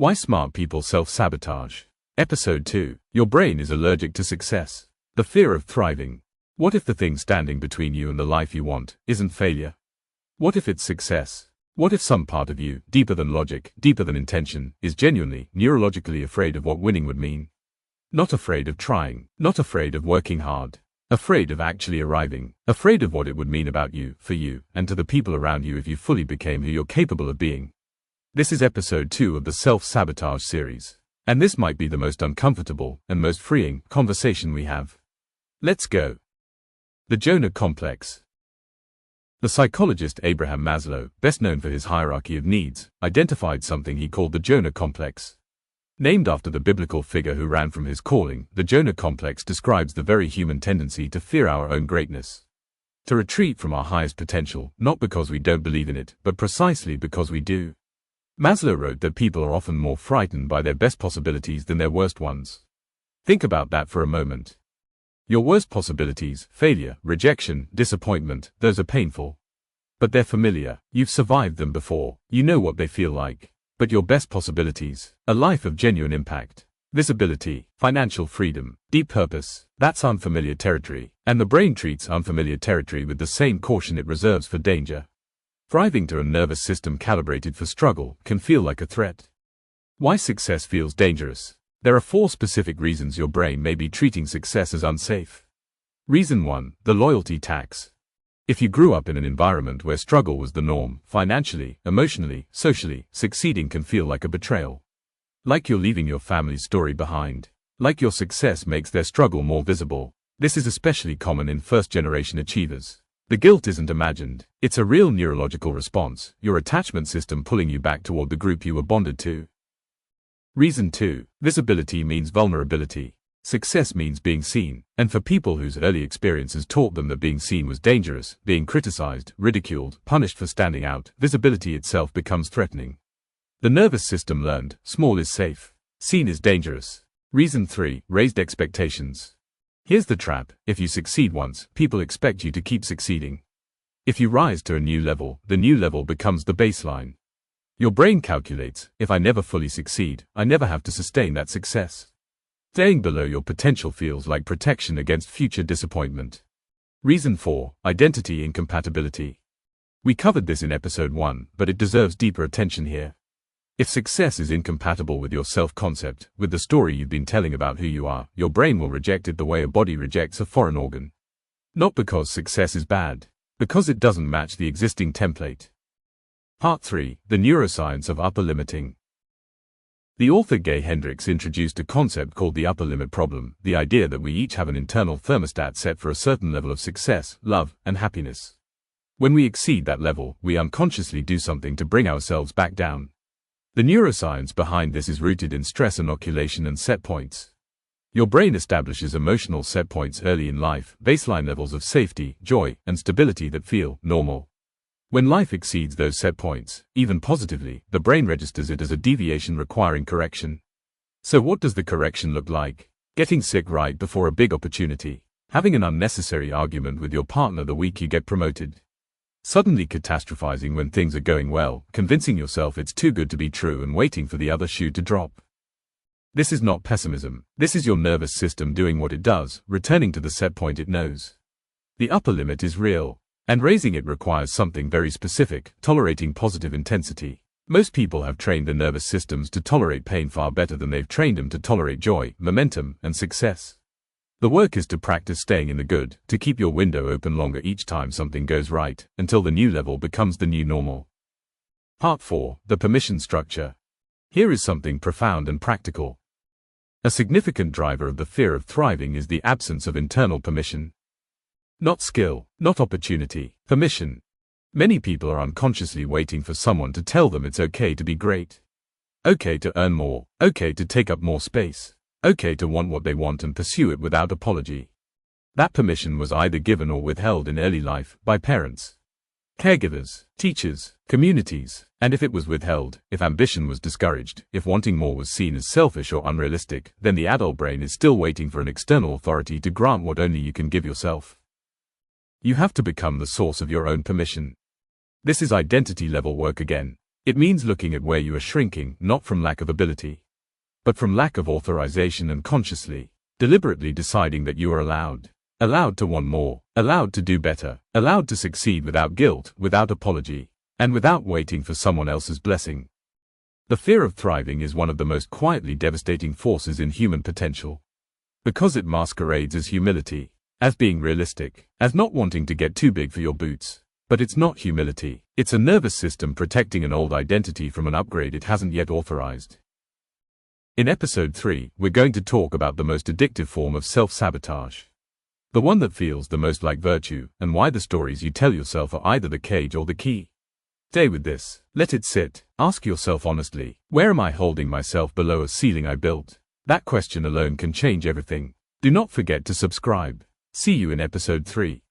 Why smart people self-sabotage. Episode 2. Your brain is allergic to success. The fear of thriving. What if the thing standing between you and the life you want isn't failure? What if it's success? What if some part of you, deeper than logic, deeper than intention, is genuinely, neurologically afraid of what winning would mean? Not afraid of trying, not afraid of working hard, afraid of actually arriving, afraid of what it would mean about you, for you, and to the people around you if you fully became who you're capable of being. This is episode 2 of the Self-Sabotage series, and this might be the most uncomfortable and most freeing conversation we have. Let's go. The Jonah Complex. The psychologist Abraham Maslow, best known for his hierarchy of needs, identified something he called the Jonah Complex. Named after the biblical figure who ran from his calling, the Jonah Complex describes the very human tendency to fear our own greatness. To retreat from our highest potential, not because we don't believe in it, but precisely because we do. Maslow wrote that people are often more frightened by their best possibilities than their worst ones. Think about that for a moment. Your worst possibilities, failure, rejection, disappointment, those are painful. But they're familiar, you've survived them before, you know what they feel like. But your best possibilities, a life of genuine impact, visibility, financial freedom, deep purpose, that's unfamiliar territory, and the brain treats unfamiliar territory with the same caution it reserves for danger. Thriving to a nervous system calibrated for struggle can feel like a threat. Why success feels dangerous. There are 4 specific reasons your brain may be treating success as unsafe. Reason 1, the loyalty tax. If you grew up in an environment where struggle was the norm, financially, emotionally, socially, succeeding can feel like a betrayal. Like you're leaving your family's story behind. Like your success makes their struggle more visible. This is especially common in first-generation achievers. The guilt isn't imagined, it's a real neurological response, your attachment system pulling you back toward the group you were bonded to. Reason 2, visibility means vulnerability. Success means being seen, and for people whose early experiences taught them that being seen was dangerous, being criticized, ridiculed, punished for standing out, visibility itself becomes threatening. The nervous system learned, small is safe, seen is dangerous. Reason 3, raised expectations. Here's the trap, if you succeed once, people expect you to keep succeeding. If you rise to a new level, the new level becomes the baseline. Your brain calculates, if I never fully succeed, I never have to sustain that success. Staying below your potential feels like protection against future disappointment. Reason 4, identity incompatibility. We covered this in episode 1, but it deserves deeper attention here. If success is incompatible with your self-concept, with the story you've been telling about who you are, your brain will reject it the way a body rejects a foreign organ. Not because success is bad, because it doesn't match the existing template. Part 3, the neuroscience of upper limiting. The author Gay Hendricks introduced a concept called the upper limit problem, the idea that we each have an internal thermostat set for a certain level of success, love, and happiness. When we exceed that level, we unconsciously do something to bring ourselves back down. The neuroscience behind this is rooted in stress inoculation and set points. Your brain establishes emotional set points early in life, baseline levels of safety, joy, and stability that feel normal. When life exceeds those set points, even positively, the brain registers it as a deviation requiring correction. So what does the correction look like? Getting sick right before a big opportunity. Having an unnecessary argument with your partner the week you get promoted. Suddenly catastrophizing when things are going well, convincing yourself it's too good to be true and waiting for the other shoe to drop. This is not pessimism. This is your nervous system doing what it does, returning to the set point it knows. The upper limit is real. And raising it requires something very specific, tolerating positive intensity. Most people have trained their nervous systems to tolerate pain far better than they've trained them to tolerate joy, momentum, and success. The work is to practice staying in the good, to keep your window open longer each time something goes right, until the new level becomes the new normal. Part 4, the permission structure. Here is something profound and practical. A significant driver of the fear of thriving is the absence of internal permission. Not skill, not opportunity, permission. Many people are unconsciously waiting for someone to tell them it's okay to be great. Okay to earn more, okay to take up more space, okay to want what they want and pursue it without apology. That permission was either given or withheld in early life by parents, caregivers, teachers, communities, and if it was withheld, if ambition was discouraged, if wanting more was seen as selfish or unrealistic, then the adult brain is still waiting for an external authority to grant what only you can give yourself. You have to become the source of your own permission. This is identity level work again. It means looking at where you are shrinking, not from lack of ability, but from lack of authorization, and consciously, deliberately deciding that you are allowed to want more, allowed to do better, allowed to succeed without guilt, without apology, and without waiting for someone else's blessing. The fear of thriving is one of the most quietly devastating forces in human potential, because it masquerades as humility, as being realistic, as not wanting to get too big for your boots. But it's not humility. It's a nervous system protecting an old identity from an upgrade it hasn't yet authorized. In episode 3, we're going to talk about the most addictive form of self-sabotage. The one that feels the most like virtue, and why the stories you tell yourself are either the cage or the key. Stay with this. Let it sit. Ask yourself honestly, where am I holding myself below a ceiling I built? That question alone can change everything. Do not forget to subscribe. See you in episode 3.